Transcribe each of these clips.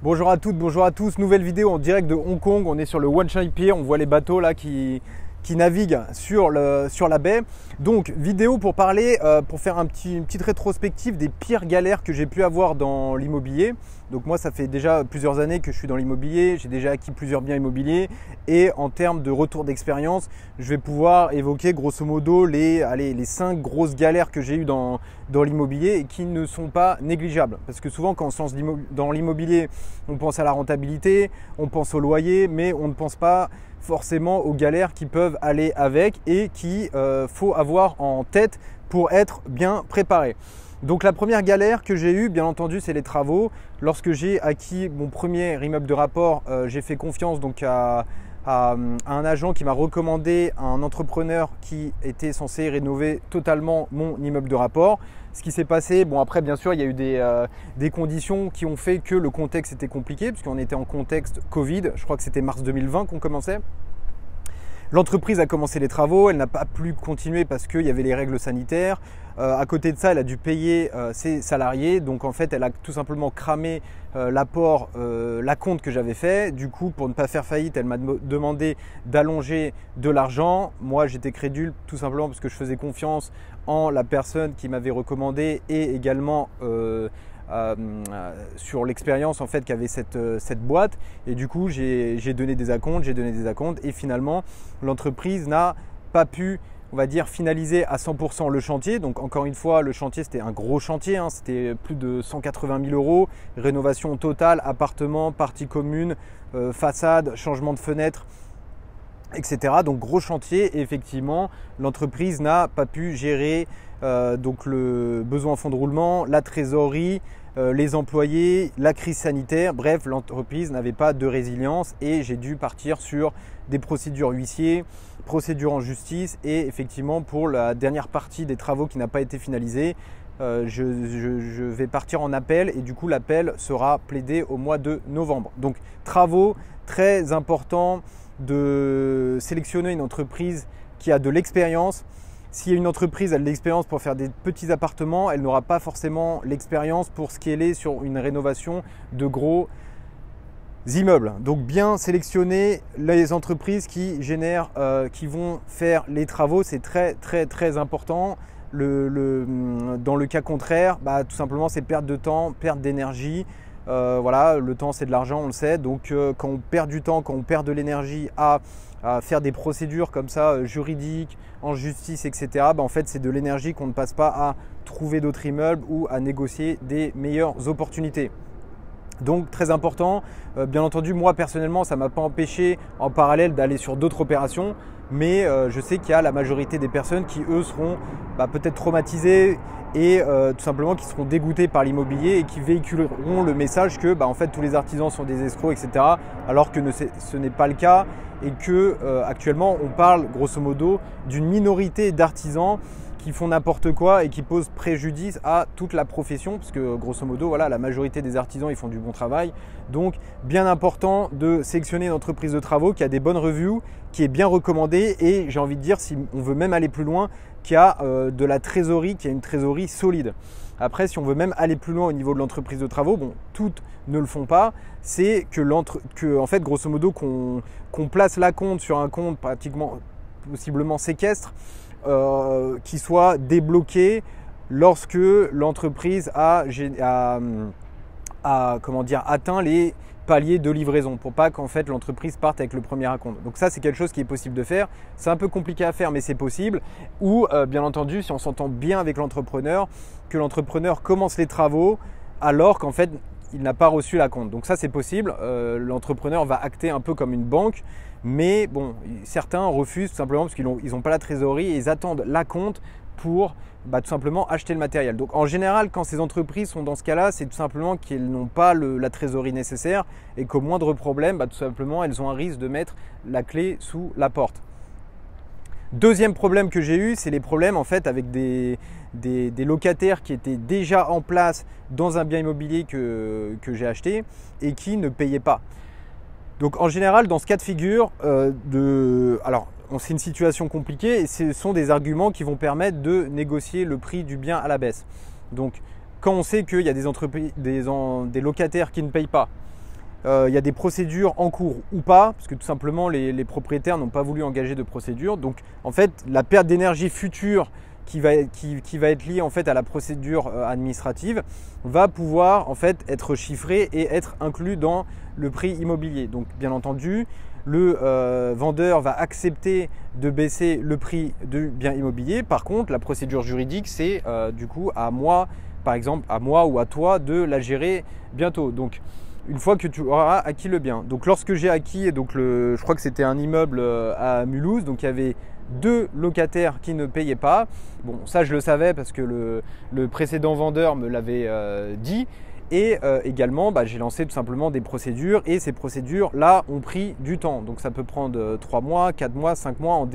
Bonjour à toutes, bonjour à tous. Nouvelle vidéo en direct de Hong Kong. On est sur le Wan Chai Pier. On voit les bateaux là qui naviguent sur la baie. Donc vidéo pour parler, pour faire une petite rétrospective des pires galères que j'ai pu avoir dans l'immobilier. Donc moi ça fait déjà plusieurs années que je suis dans l'immobilier, j'ai déjà acquis plusieurs biens immobiliers et en termes de retour d'expérience, je vais pouvoir évoquer grosso modo les 5 grosses galères que j'ai eues dans l'immobilier et qui ne sont pas négligeables. Parce que souvent quand on se lance dans l'immobilier, on pense à la rentabilité, on pense au loyer, mais on ne pense pas forcément aux galères qui peuvent aller avec et qu'il faut avoir en tête pour être bien préparé. Donc la première galère que j'ai eue, bien entendu, c'est les travaux. Lorsque j'ai acquis mon premier immeuble de rapport, j'ai fait confiance donc à un agent qui m'a recommandé un entrepreneur qui était censé rénover totalement mon immeuble de rapport. Ce qui s'est passé, bon après bien sûr il y a eu des conditions qui ont fait que le contexte était compliqué puisqu'on était en contexte Covid, je crois que c'était mars 2020 qu'on commençait. L'entreprise a commencé les travaux, elle n'a pas pu continuer parce qu'il y avait les règles sanitaires. À côté de ça, elle a dû payer ses salariés. Donc en fait, elle a tout simplement cramé l'apport, l'acompte que j'avais fait. Du coup, pour ne pas faire faillite, elle m'a demandé d'allonger de l'argent. Moi, j'étais crédule tout simplement parce que je faisais confiance en la personne qui m'avait recommandé et également sur l'expérience en fait qu'avait cette boîte, et du coup j'ai donné des acomptes et finalement l'entreprise n'a pas pu, on va dire, finaliser à 100% le chantier. Donc encore une fois, le chantier c'était un gros chantier, hein, c'était plus de 180 000 €, rénovation totale, appartement, partie commune, façade, changement de fenêtre, etc. Donc gros chantier, et effectivement l'entreprise n'a pas pu gérer donc le besoin en fonds de roulement, la trésorerie, les employés, la crise sanitaire. Bref, l'entreprise n'avait pas de résilience et j'ai dû partir sur des procédures huissiers, procédures en justice, et effectivement pour la dernière partie des travaux qui n'a pas été finalisée, je vais partir en appel et du coup l'appel sera plaidé au mois de novembre. Donc travaux, très important de sélectionner une entreprise qui a de l'expérience. Si une entreprise a de l'expérience pour faire des petits appartements, elle n'aura pas forcément l'expérience pour scaler sur une rénovation de gros immeubles. Donc bien sélectionner les entreprises qui génèrent, qui vont faire les travaux, c'est très important. Dans le cas contraire, tout simplement c'est perte de temps, perte d'énergie. Voilà, le temps c'est de l'argent, on le sait. Donc quand on perd du temps, quand on perd de l'énergie à faire des procédures comme ça juridiques, en justice, etc., en fait c'est de l'énergie qu'on ne passe pas à trouver d'autres immeubles ou à négocier des meilleures opportunités. Donc très important. Bien entendu, moi personnellement ça ne m'a pas empêché en parallèle d'aller sur d'autres opérations, mais je sais qu'il y a la majorité des personnes qui eux seront peut-être traumatisées et tout simplement qui seront dégoûtés par l'immobilier et qui véhiculeront le message que en fait tous les artisans sont des escrocs, etc., alors que ce n'est pas le cas, et que actuellement on parle grosso modo d'une minorité d'artisans qui font n'importe quoi et qui posent préjudice à toute la profession, parce que grosso modo voilà, la majorité des artisans ils font du bon travail. Donc bien important de sélectionner une entreprise de travaux qui a des bonnes reviews, qui est bien recommandée, et j'ai envie de dire, si on veut même aller plus loin, qui a de la trésorerie, qui a une trésorerie solide. Après, si on veut même aller plus loin au niveau de l'entreprise de travaux, bon, toutes ne le font pas, c'est que en fait, grosso modo, qu'on place l'acompte sur un compte pratiquement, possiblement séquestre, qui soit débloqué lorsque l'entreprise a atteint les paliers de livraison, pour pas qu'en fait l'entreprise parte avec le premier acompte. Donc ça c'est quelque chose qui est possible de faire. C'est un peu compliqué à faire, mais c'est possible. Ou bien entendu, si on s'entend bien avec l'entrepreneur, que l'entrepreneur commence les travaux alors qu'en fait il n'a pas reçu l'acompte. Donc ça c'est possible. L'entrepreneur va acter un peu comme une banque, mais bon, certains refusent tout simplement parce qu'ils n'ont pas la trésorerie et ils attendent l'acompte pour tout simplement acheter le matériel. Donc en général, quand ces entreprises sont dans ce cas-là, c'est tout simplement qu'elles n'ont pas la trésorerie nécessaire et qu'au moindre problème, tout simplement, elles ont un risque de mettre la clé sous la porte. Deuxième problème que j'ai eu, c'est les problèmes en fait avec des locataires qui étaient déjà en place dans un bien immobilier que j'ai acheté et qui ne payaient pas. Donc en général, dans ce cas de figure, alors c'est une situation compliquée et ce sont des arguments qui vont permettre de négocier le prix du bien à la baisse. Donc quand on sait qu'il y a des entreprises, des locataires qui ne payent pas, il y a des procédures en cours ou pas, parce que tout simplement les propriétaires n'ont pas voulu engager de procédure. Donc en fait, la perte d'énergie future qui va être liée en fait à la procédure administrative va pouvoir en fait être chiffrée et être inclus dans le prix immobilier. Donc bien entendu, le vendeur va accepter de baisser le prix du bien immobilier. Par contre, la procédure juridique, c'est du coup à moi, par exemple, à moi ou à toi de la gérer bientôt. Donc une fois que tu auras acquis le bien. Donc lorsque j'ai acquis, donc je crois que c'était un immeuble à Mulhouse, donc il y avait 2 locataires qui ne payaient pas. Bon, ça je le savais parce que le précédent vendeur me l'avait dit. Et également, j'ai lancé tout simplement des procédures et ces procédures-là ont pris du temps. Donc ça peut prendre 3 mois, 4 mois, 5 mois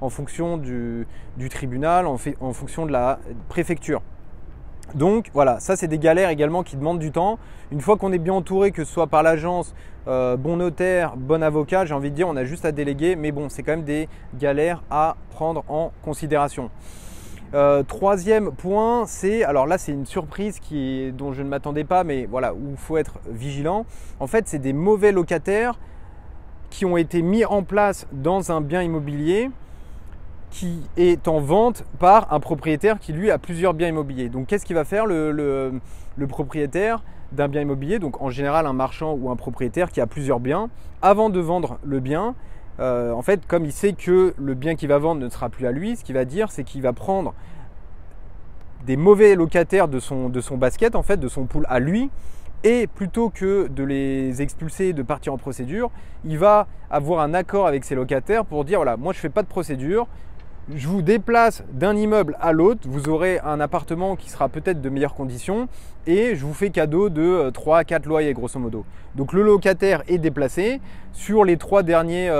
en fonction du tribunal, en fonction de la préfecture. Donc voilà, ça c'est des galères également qui demandent du temps. Une fois qu'on est bien entouré, que ce soit par l'agence, bon notaire, bon avocat, j'ai envie de dire, on a juste à déléguer. Mais bon, c'est quand même des galères à prendre en considération. Troisième point, alors là c'est une surprise dont je ne m'attendais pas, mais voilà, où il faut être vigilant. En fait, c'est des mauvais locataires qui ont été mis en place dans un bien immobilier qui est en vente par un propriétaire qui lui a plusieurs biens immobiliers. Donc qu'est-ce qu'il va faire le propriétaire d'un bien immobilier, donc en général un marchand ou un propriétaire qui a plusieurs biens, avant de vendre le bien, en fait comme il sait que le bien qu'il va vendre ne sera plus à lui, ce qu'il va dire c'est qu'il va prendre des mauvais locataires de son basket, en fait de son pool à lui, et plutôt que de les expulser et de partir en procédure, il va avoir un accord avec ses locataires pour dire voilà, moi je ne fais pas de procédure, je vous déplace d'un immeuble à l'autre, vous aurez un appartement qui sera peut-être de meilleures conditions et je vous fais cadeau de 3 à 4 loyers grosso modo. Donc le locataire est déplacé. Sur les 3 derniers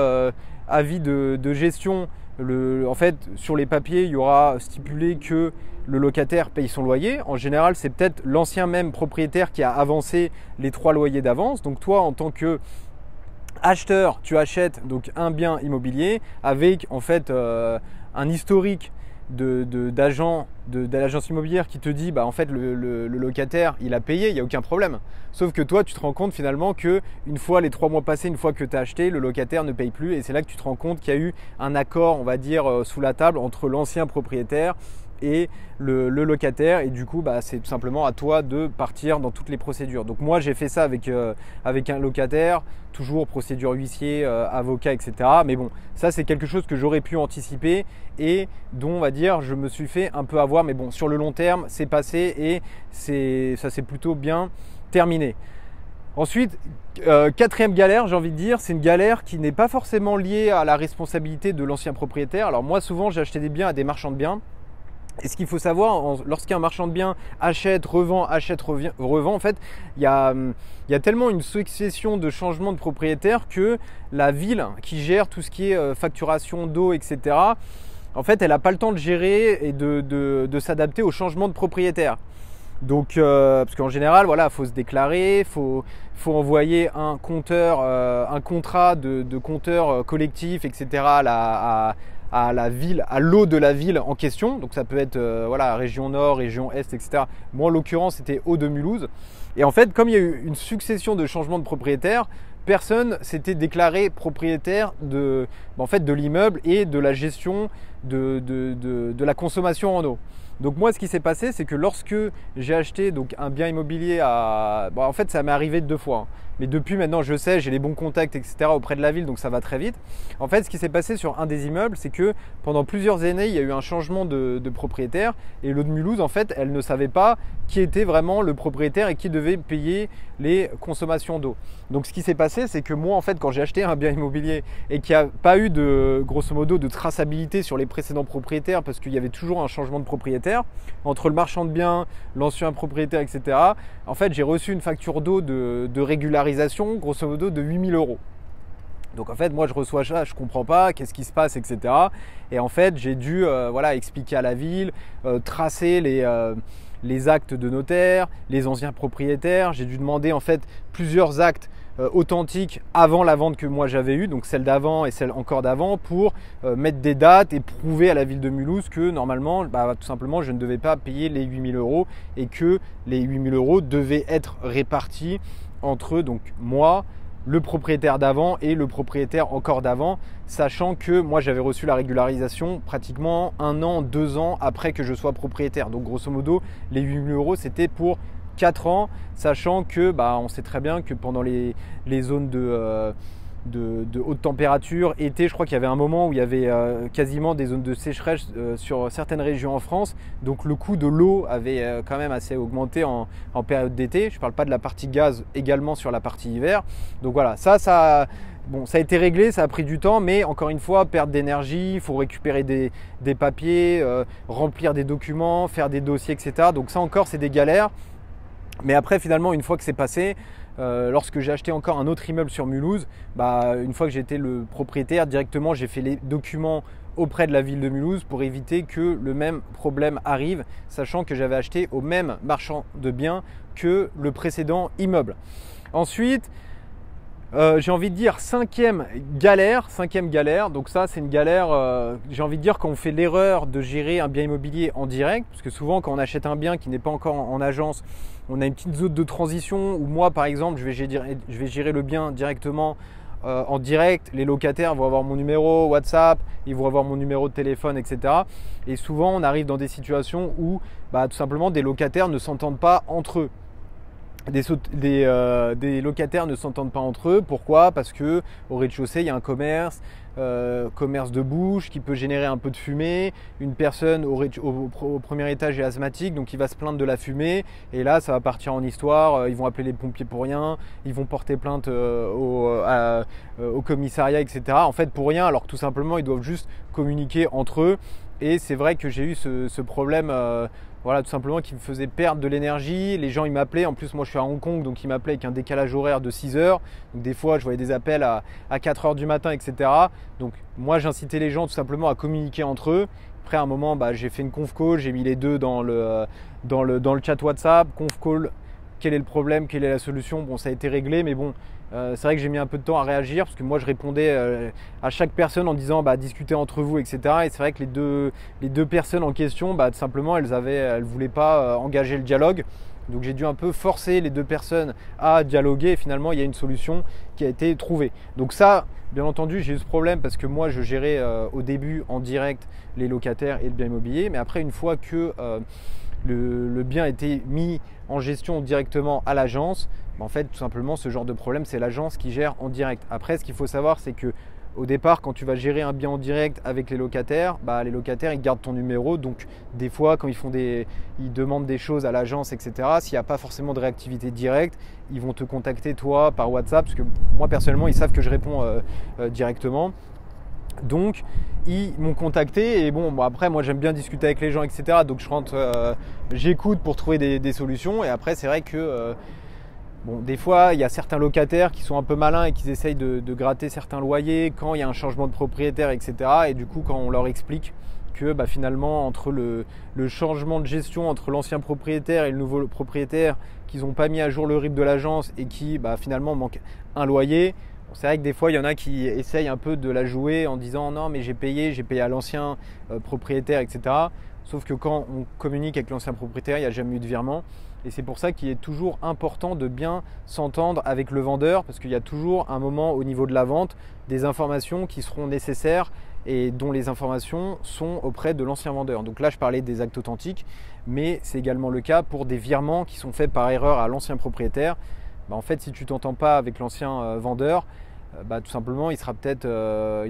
avis de gestion, en fait sur les papiers il y aura stipulé que le locataire paye son loyer. En général c'est peut-être l'ancien même propriétaire qui a avancé les 3 loyers d'avance. Donc toi en tant que acheteur, tu achètes donc un bien immobilier avec en fait un historique de l'agence immobilière qui te dit en fait le locataire il a payé, il n'y a aucun problème. Sauf que toi tu te rends compte finalement que une fois les 3 mois passés, une fois que tu as acheté, le locataire ne paye plus et c'est là que tu te rends compte qu'il y a eu un accord, on va dire, sous la table entre l'ancien propriétaire et le locataire et du coup c'est tout simplement à toi de partir dans toutes les procédures. Donc moi j'ai fait ça avec un locataire, toujours procédure huissier, avocat, etc. Mais bon, ça c'est quelque chose que j'aurais pu anticiper et dont on va dire je me suis fait un peu avoir, mais bon sur le long terme c'est passé et ça s'est plutôt bien terminé. Ensuite, 4e galère, j'ai envie de dire, c'est une galère qui n'est pas forcément liée à la responsabilité de l'ancien propriétaire. Alors moi souvent j'ai acheté des biens à des marchands de biens. Et ce qu'il faut savoir, lorsqu'un marchand de biens achète, revend, en fait, il y a tellement une succession de changements de propriétaires que la ville qui gère tout ce qui est facturation d'eau, etc., en fait, elle n'a pas le temps de gérer et de s'adapter aux changements de propriétaires. Donc, parce qu'en général, voilà, faut se déclarer, faut envoyer un compteur, un contrat de compteur collectif, etc. à la ville, à l'eau de la ville en question. Donc ça peut être voilà, région nord, région est, etc. Moi en l'occurrence c'était eau de Mulhouse. Et en fait comme il y a eu une succession de changements de propriétaires, personne s'était déclaré propriétaire de l'immeuble et de la gestion de la consommation en eau. Donc moi ce qui s'est passé c'est que lorsque j'ai acheté donc un bien immobilier en fait ça m'est arrivé 2 fois. Mais depuis maintenant je sais, j'ai les bons contacts, etc. auprès de la ville, donc ça va très vite. En fait ce qui s'est passé sur un des immeubles, c'est que pendant plusieurs années il y a eu un changement de propriétaire et l'eau de Mulhouse en fait elle ne savait pas qui était vraiment le propriétaire et qui devait payer les consommations d'eau. Donc ce qui s'est passé c'est que moi en fait quand j'ai acheté un bien immobilier et qu'il n'y a pas eu grosso modo de traçabilité sur les précédents propriétaires parce qu'il y avait toujours un changement de propriétaire entre le marchand de biens, l'ancien propriétaire, etc. En fait j'ai reçu une facture d'eau de régularisation grosso modo de 8 000 €. Donc en fait moi je reçois ça, je comprends pas, qu'est-ce qui se passe, etc. Et en fait j'ai dû expliquer à la ville, tracer les actes de notaire, les anciens propriétaires. J'ai dû demander en fait plusieurs actes authentiques avant la vente que moi j'avais eue, donc celle d'avant et celle encore d'avant, pour mettre des dates et prouver à la ville de Mulhouse que normalement tout simplement je ne devais pas payer les 8 000 € et que les 8 000 € devaient être répartis entre donc moi, le propriétaire d'avant et le propriétaire encore d'avant, sachant que moi j'avais reçu la régularisation pratiquement 1 an, 2 ans après que je sois propriétaire. Donc grosso modo, les 8 000 euros c'était pour 4 ans, sachant que on sait très bien que pendant les zones de haute température, été, je crois qu'il y avait un moment où il y avait quasiment des zones de sécheresse sur certaines régions en France, donc le coût de l'eau avait quand même assez augmenté en période d'été. Je ne parle pas de la partie gaz, également sur la partie hiver. Donc voilà, ça a été réglé, ça a pris du temps, mais encore une fois, perte d'énergie, il faut récupérer des papiers, remplir des documents, faire des dossiers, etc. Donc ça encore, c'est des galères. Mais après, finalement, une fois que c'est passé, lorsque j'ai acheté encore un autre immeuble sur Mulhouse, une fois que j'étais le propriétaire, directement j'ai fait les documents auprès de la ville de Mulhouse pour éviter que le même problème arrive, sachant que j'avais acheté au même marchand de biens que le précédent immeuble. Ensuite, j'ai envie de dire cinquième galère, donc ça c'est une galère, j'ai envie de dire quand on fait l'erreur de gérer un bien immobilier en direct, parce que souvent quand on achète un bien qui n'est pas encore en agence, on a une petite zone de transition où moi par exemple je vais gérer le bien directement en direct, les locataires vont avoir mon numéro WhatsApp, ils vont avoir mon numéro de téléphone, etc. Et souvent on arrive dans des situations où tout simplement des locataires ne s'entendent pas entre eux. Des locataires ne s'entendent pas entre eux. Pourquoi? Parce que au rez-de-chaussée, il y a un commerce de bouche qui peut générer un peu de fumée. Une personne au premier étage est asthmatique, donc il va se plaindre de la fumée. Et là, ça va partir en histoire. Ils vont appeler les pompiers pour rien. Ils vont porter plainte au commissariat, etc. En fait, pour rien, alors que tout simplement, ils doivent juste communiquer entre eux. Et c'est vrai que j'ai eu ce problème. Tout simplement qui me faisait perdre de l'énergie. Les gens ils m'appelaient, en plus moi je suis à Hong Kong, donc ils m'appelaient avec un décalage horaire de 6 heures. Donc des fois je voyais des appels à 4 heures du matin, etc. Donc moi j'incitais les gens tout simplement à communiquer entre eux. Après à un moment j'ai fait une conf call, j'ai mis les deux dans le chat WhatsApp, conf call, quel est le problème, quelle est la solution. Bon ça a été réglé, mais bon c'est vrai que j'ai mis un peu de temps à réagir parce que moi je répondais à chaque personne en disant discutez entre vous, etc. Et c'est vrai que les deux personnes en question, tout simplement elles voulaient pas engager le dialogue. Donc j'ai dû un peu forcer les deux personnes à dialoguer et finalement il y a une solution qui a été trouvée. Donc ça, bien entendu, j'ai eu ce problème parce que moi je gérais au début en direct les locataires et le bien immobilier, mais après une fois que le bien a été mis en gestion directement à l'agence, en fait tout simplement ce genre de problème c'est l'agence qui gère en direct. Après ce qu'il faut savoir c'est que au départ quand tu vas gérer un bien en direct avec les locataires ils gardent ton numéro, donc des fois quand ils demandent des choses à l'agence, etc., s'il n'y a pas forcément de réactivité directe, ils vont te contacter toi par WhatsApp, parce que moi personnellement ils savent que je réponds directement. Donc ils m'ont contacté et après moi j'aime bien discuter avec les gens, etc. Donc je rentre, j'écoute pour trouver des solutions. Et après c'est vrai que des fois il y a certains locataires qui sont un peu malins et qui essayent de gratter certains loyers quand il y a un changement de propriétaire, etc. Et du coup quand on leur explique que finalement entre le changement de gestion entre l'ancien propriétaire et le nouveau propriétaire, qu'ils n'ont pas mis à jour le RIB de l'agence et qui finalement manque un loyer. C'est vrai que des fois, il y en a qui essayent un peu de la jouer en disant non mais j'ai payé à l'ancien propriétaire, etc. Sauf que quand on communique avec l'ancien propriétaire, il n'y a jamais eu de virement. Et c'est pour ça qu'il est toujours important de bien s'entendre avec le vendeur, parce qu'il y a toujours un moment au niveau de la vente des informations qui seront nécessaires et dont les informations sont auprès de l'ancien vendeur. Donc là, je parlais des actes authentiques, mais c'est également le cas pour des virements qui sont faits par erreur à l'ancien propriétaire. En fait, si tu t'entends pas avec l'ancien vendeur, tout simplement, il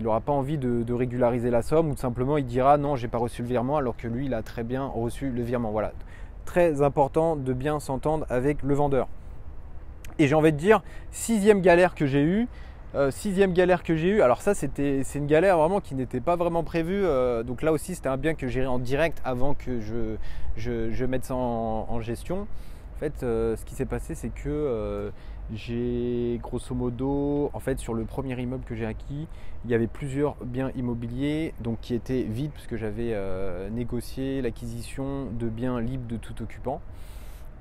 n'aura pas envie de régulariser la somme, ou tout simplement il dira non, j'ai pas reçu le virement, alors que lui, il a très bien reçu le virement. Voilà, très important de bien s'entendre avec le vendeur. Et j'ai envie de dire, sixième galère que j'ai eue. Alors ça, c'est une galère vraiment qui n'était pas vraiment prévue. Donc là aussi, c'était un bien que je gérais en direct avant que je mette ça en gestion. En fait, ce qui s'est passé, c'est que j'ai grosso modo, sur le premier immeuble que j'ai acquis, il y avait plusieurs biens immobiliers qui étaient vides puisque j'avais négocié l'acquisition de biens libres de tout occupant.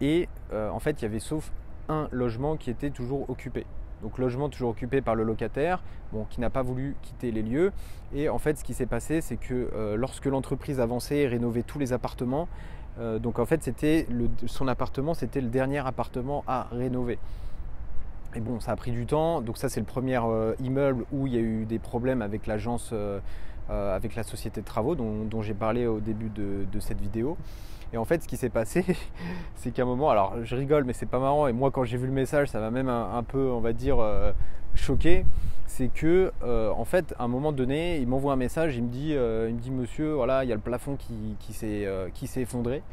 Et en fait, il y avait sauf un logement qui était toujours occupé. Donc logement toujours occupé par le locataire, qui n'a pas voulu quitter les lieux. Et en fait, ce qui s'est passé, c'est que lorsque l'entreprise avançait et rénovait tous les appartements, donc en fait son appartement c'était le dernier appartement à rénover. Et bon, ça a pris du temps. Donc ça, c'est le premier immeuble où il y a eu des problèmes avec l'agence, avec la société de travaux dont j'ai parlé au début de cette vidéo. Et en fait, ce qui s'est passé, c'est qu'à un moment, alors je rigole, mais c'est pas marrant. Et moi, quand j'ai vu le message, ça m'a même un peu, on va dire, choqué. C'est que, en fait, à un moment donné, il m'envoie un message. Il me dit, monsieur, voilà, il y a le plafond qui s'est effondré.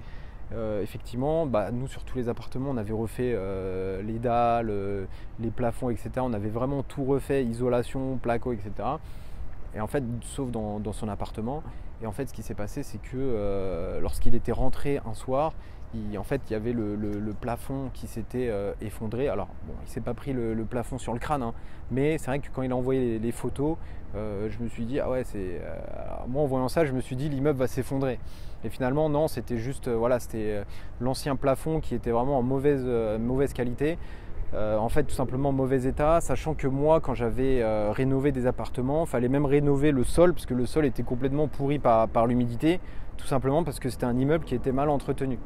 Effectivement, nous sur tous les appartements, on avait refait les dalles, les plafonds, etc. On avait vraiment tout refait, isolation, placo, etc. Et en fait, sauf dans son appartement. Et en fait, ce qui s'est passé, c'est que lorsqu'il était rentré un soir, il y avait le plafond qui s'était effondré. Alors, bon, il ne s'est pas pris le plafond sur le crâne, hein, mais c'est vrai que quand il a envoyé les photos, je me suis dit, ah ouais, moi en voyant ça, je me suis dit, l'immeuble va s'effondrer. Et finalement, non, c'était juste, c'était l'ancien plafond qui était vraiment en mauvaise qualité. En fait, tout simplement mauvais état, sachant que moi, quand j'avais rénové des appartements, il fallait même rénover le sol, parce que le sol était complètement pourri par l'humidité, tout simplement parce que c'était un immeuble qui était mal entretenu.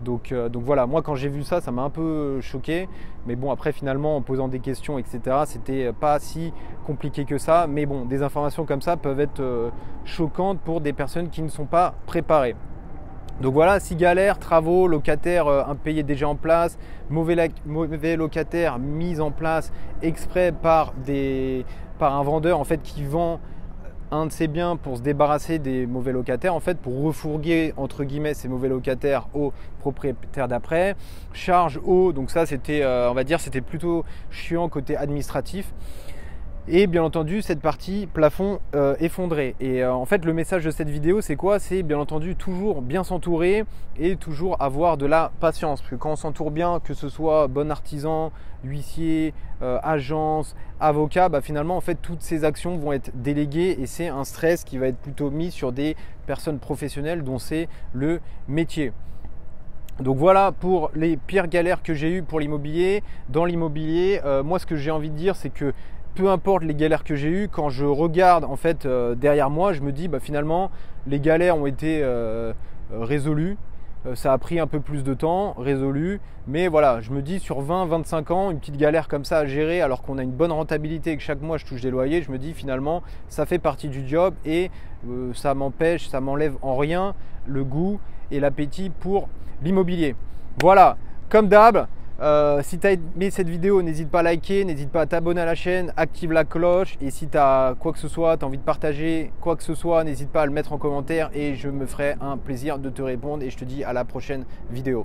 Donc voilà, moi quand j'ai vu ça, ça m'a un peu choqué, mais bon, après finalement, en posant des questions, etc., c'était pas si compliqué que ça, mais bon, des informations comme ça peuvent être choquantes pour des personnes qui ne sont pas préparées. Donc voilà, 6 galères, travaux, locataires impayés déjà en place, mauvais locataires mis en place exprès par un vendeur en fait qui vend un de ses biens pour se débarrasser des mauvais locataires, en fait pour refourguer entre guillemets ces mauvais locataires aux propriétaires d'après. Charge eau, donc ça c'était on va dire c'était plutôt chiant côté administratif. Et bien entendu cette partie plafond effondré. Et en fait le message de cette vidéo c'est quoi? C'est bien entendu toujours bien s'entourer et toujours avoir de la patience. Parce que quand on s'entoure bien, que ce soit bon artisan, huissier, agence, avocat, finalement en fait toutes ces actions vont être déléguées et c'est un stress qui va être plutôt mis sur des personnes professionnelles dont c'est le métier. Donc voilà pour les pires galères que j'ai eues pour l'immobilier. Dans l'immobilier, moi ce que j'ai envie de dire c'est que peu importe les galères que j'ai eues, quand je regarde en fait derrière moi, je me dis finalement les galères ont été résolues. Ça a pris un peu plus de temps, résolu, mais voilà, je me dis sur 20-25 ans, une petite galère comme ça à gérer alors qu'on a une bonne rentabilité et que chaque mois je touche des loyers, je me dis finalement ça fait partie du job et ça m'enlève en rien le goût et l'appétit pour l'immobilier. Voilà, comme d'hab. Si tu as aimé cette vidéo, n'hésite pas à liker, n'hésite pas à t'abonner à la chaîne, active la cloche et si tu as quoi que ce soit, tu as envie de partager quoi que ce soit, n'hésite pas à le mettre en commentaire et je me ferai un plaisir de te répondre et je te dis à la prochaine vidéo.